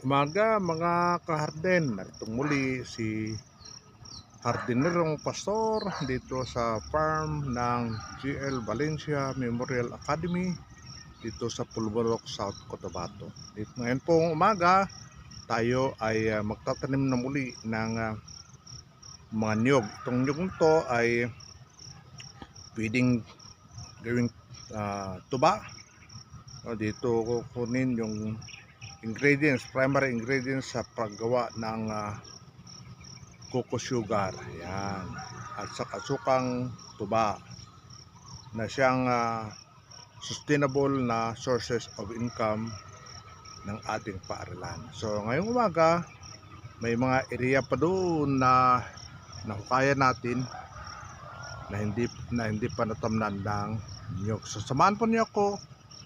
Umaga mga kaharden, naritong muli si Hardinerong Pastor dito sa farm ng GL Valencia Memorial Academy dito sa Pulborok, South Cotabato. Dito ngayon pong umaga, tayo ay magtatanim na muli ng mga niyog. Itong niyog nito ay pwedeng gawing tuba. Dito kukunin yung primary ingredients sa paggawa ng cocoa sugar. Yan. At saka sukang tuba na siyang sustainable na sources of income ng ating paaralan. So ngayong umaga, may mga area pa doon na nahukayan natin na hindi pa natamnan ng niyog. So samahan po niyo ako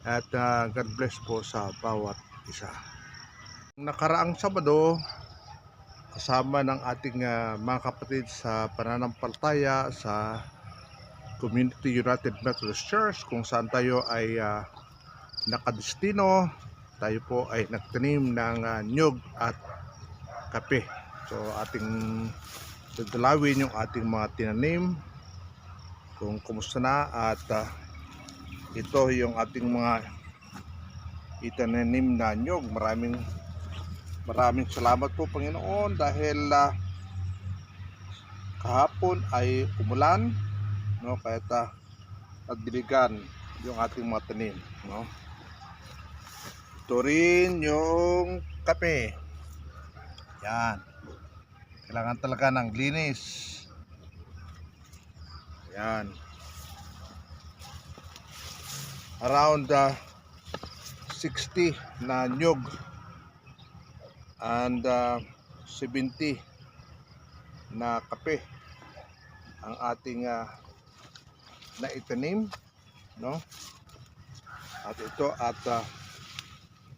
at God bless po sa bawat isa. Nakaraang Sabado, kasama ng ating mga kapatid sa pananampalataya sa Community United Methodist Church, kung saan tayo ay nakadestino, tayo po ay nagtanim ng niyog at kape. So ating dadalawin yung ating mga tinanim kung kumusta na, at ito yung ating mga itinanim na niyog. Maraming salamat po Panginoon dahil kahapon ay umulan, no, kaya nagdiligan yung ating mga tanim, no. Ito rin yung kape. Yan. Kailangan talaga ng linis. Yan. Around 60 na nyog and 70 na kape ang ating naitanim, no? At ito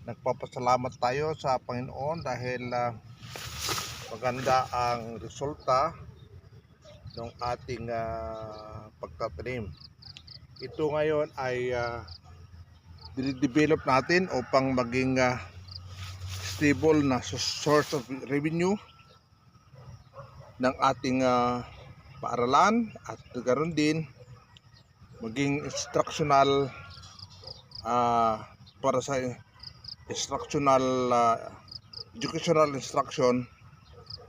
nagpapasalamat tayo sa Panginoon dahil maganda ang resulta ng ating pagtatanim. Ito ngayon ay dinedevelop natin upang maging stable na source of revenue ng ating paaralan, at ganoon din maging instructional para sa instructional educational instruction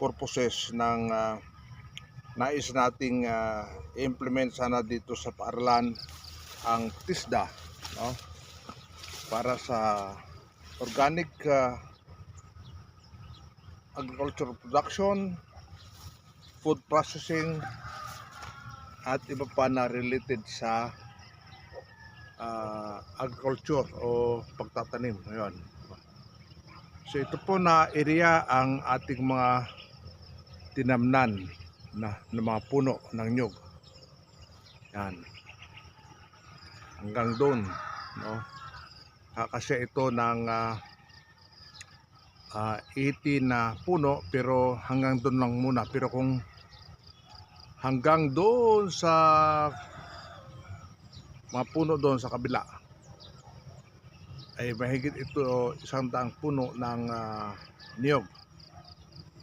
purposes ng nais nating implement sana dito sa paaralan ang TISDA, no? Para sa organic agricultural production, food processing at iba pa na related sa agriculture o pagtatanim. Ngayon, so ito po na area ang ating mga tinamnan na mga puno ng nyog. Yan. Hanggang doon, no? Kakasya ito ng 80 na puno, pero hanggang doon lang muna. Pero kung hanggang doon sa mga puno doon sa kabila ay mahigit ito 100 puno ng niyog.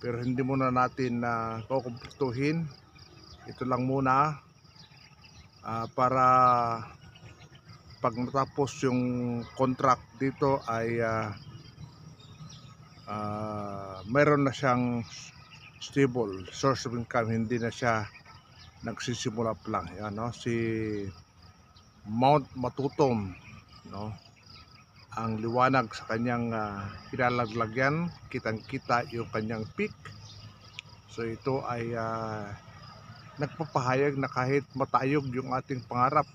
Pero hindi muna natin kukumpletuhin. Ito lang muna para pag matapos yung contract dito ay mayroon na siyang stable source of income, hindi na siya nagsisimula pa lang. Yan, no? Si Mount Matutom, no? Ang liwanag sa kanyang kinalalagyan, kitang-kita yung kanyang peak. So ito ay nagpapahayag na kahit matayog yung ating pangarap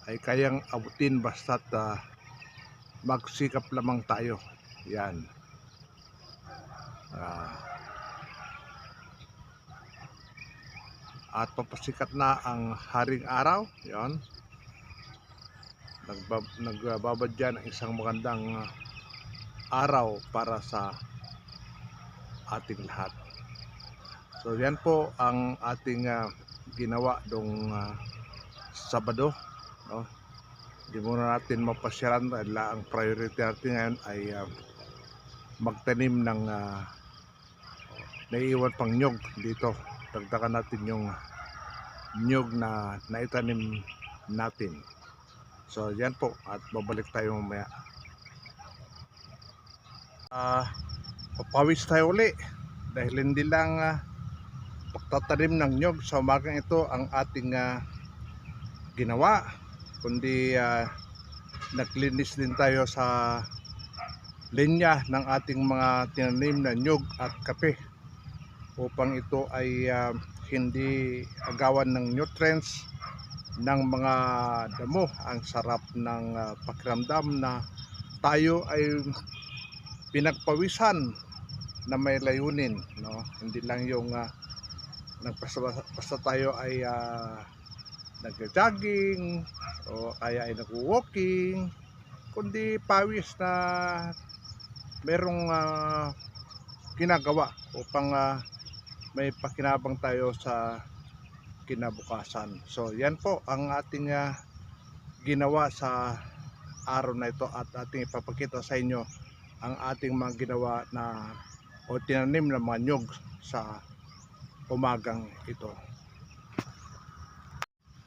ay kayang abutin basta't magsikap lamang tayo. Yan. At papasikat na ang haring araw. Yan. Nagbabadya ng isang magandang araw para sa ating lahat. So yan po ang ating ginawa dong Sabado, no? Hindi muna natin mapasyaran dahil ang priority natin ngayon ay magtanim ng naiiwan pang nyog dito. Dagdagan natin yung nyog na naitanim natin. So yan po, at babalik tayo mamaya. Papawis tayo uli dahil hindi lang pagtatanim ng nyog sa umagang ito ang ating ginawa, kundi naglinis din tayo sa linya ng ating mga tinanim na nyog at kape upang ito ay hindi agawan ng nutrients ng mga damo. Ang sarap ng pakiramdam na tayo ay pinagpawisan na may layunin, no? Hindi lang yung basta tayo ay nag-jogging o kaya ay nag-walking, kundi pawis na merong ginagawa upang may pakinabang tayo sa kinabukasan. So yan po ang ating ginawa sa araw na ito, at ating ipapakita sa inyo ang ating mga ginawa na o tinanim na mga nyog sa umagang ito.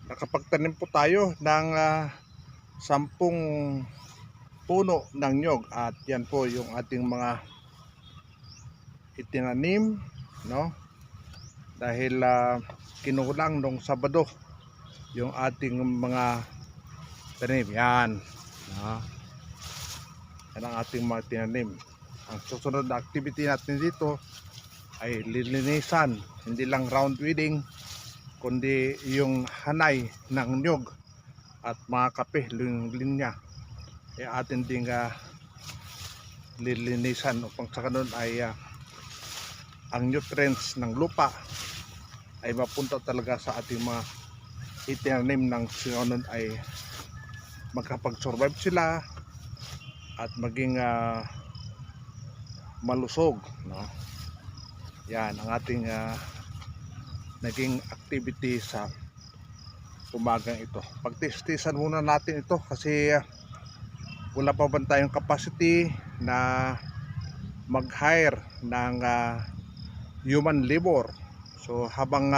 Nakapagtanim po tayo ng 10 puno ng nyog, at yan po yung ating mga itinanim, no? Dahil kinulang nung Sabado yung ating mga tanim. Yan, no? Yan ang ating mga tinanim. Ang susunod na activity natin dito ay lilinisan, hindi lang round weeding, kundi yung hanay ng nyog at mga kape, yung linya ay atin ding lilinisan upang sa kanon ay ang nutrients ng lupa ay mapunta talaga sa ating mga itinanim, ng sinonon ay magkapag-survive sila at maging malusog, no? Yan ang ating naging activity sa umagang ito. Pagtistisan muna natin ito kasi wala pa ba tayong capacity na mag-hire ng human labor. So habang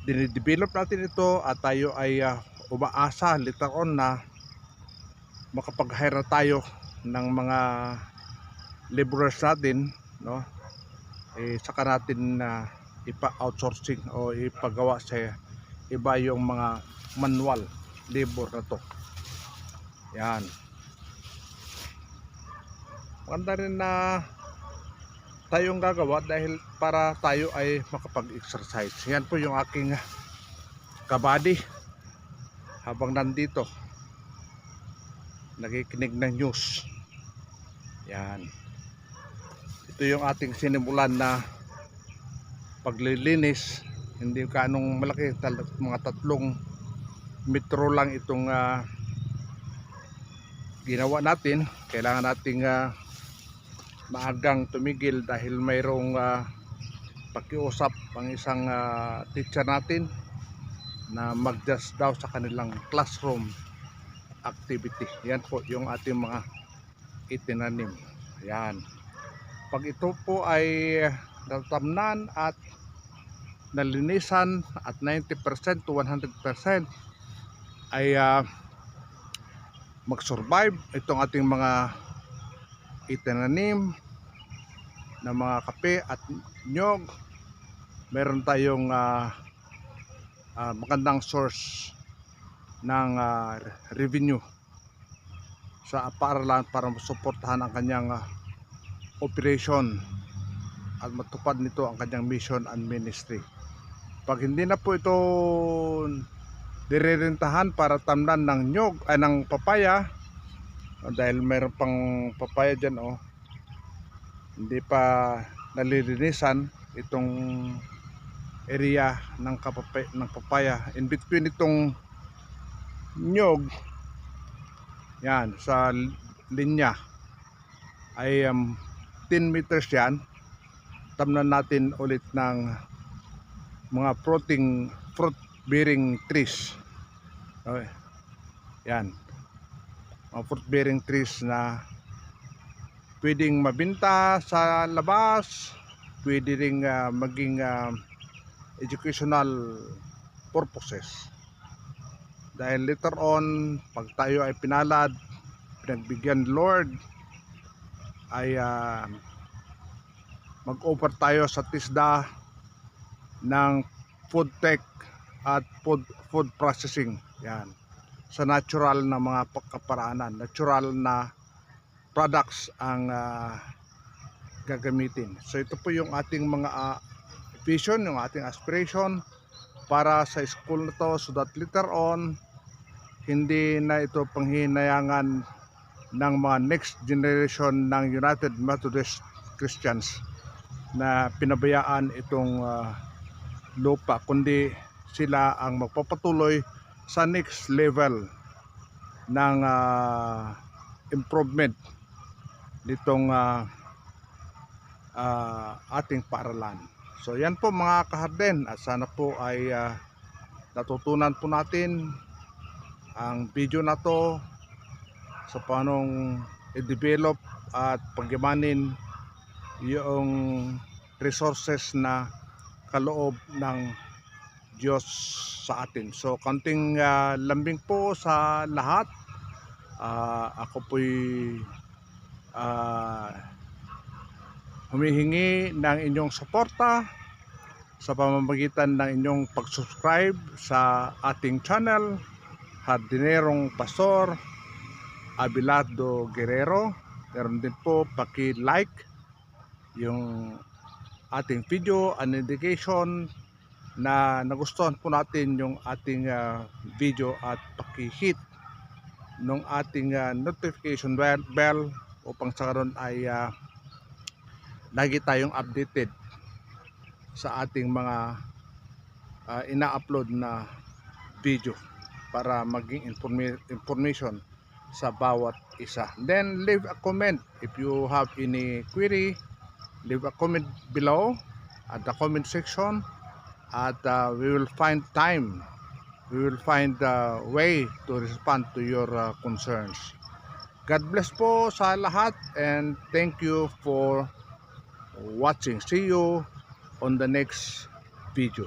dinidevelop natin ito at tayo ay umaasa later on na makapag-hire na tayo ng mga laborers natin, no? Saka natin ipa-outsourcing o ipagawa sa iba yung mga manual labor na to. Yan, maganda rin na tayong gagawa dahil para tayo ay makapag-exercise. Yan po yung aking kabady habang nandito nakikinig ng news. Yan, ito yung ating sinimulan na paglilinis. Hindi kanong malaki, mga 3 metro lang itong ginawa natin. Kailangan nating maagang tumigil dahil mayroong pakiusap ang isang teacher natin na mag-adjust daw sa kanilang classroom activity. Yan po yung ating mga itinanim. Yan, pag ito po ay natamnan at nalinisan at 90% to 100% ay mag-survive itong ating mga itinanim na mga kape at nyog, meron tayong magandang source ng revenue sa paaralan para masuportahan ang kanyang operation at matupad nito ang kanyang mission and ministry. Pag hindi na po ito direrentahan para tamnan ng nyog ay ng papaya, dahil mayroon pang papaya dyan, hindi pa nalilinisan itong area ng papaya in between itong nyog. Yan sa linya ay 10 meters yan. Tamnan natin ulit ng mga fruit bearing trees. Okay. Yan, mga fruit bearing trees na pwedeng mabinta sa labas, pwede ring maging educational purposes. Dahil later on, pag tayo ay pinalad, pinagbigyan Lord, ay mag-offer tayo sa TISDA ng food tech at food processing. Yan. Sa natural na mga pagkaparaanan, natural na products ang gagamitin. So ito po yung ating mga vision, yung ating aspiration para sa school na to, so that later on hindi na ito panghinayangan ng mga next generation ng United Methodist Christians na pinabayaan itong lupa, kundi sila ang magpapatuloy sa next level ng improvement nitong ating paaralan. So yan po mga kaharden, at sana po ay natutunan po natin ang video na to sa paanong i-develop at pagyamanin yung resources na kaloob ng Diyos sa atin. So kanting lambing po sa lahat. Ako po'y humihingi ng inyong suporta sa pamamagitan ng inyong pag-subscribe sa ating channel, Hardinerong Pastor Abelardo Guerrero. Meron din po paki-like yung ating video, an indication na nagustuhan po natin yung ating video, at paki-hit ng ating notification bell upang sa karon ay lagi tayong updated sa ating mga ina-upload na video para maging information sa bawat isa. Then leave a comment if you have any query. Leave a comment below at the comment section, at we will find time, we will find a way to respond to your concerns. God bless po sa lahat, and thank you for watching. See you on the next video.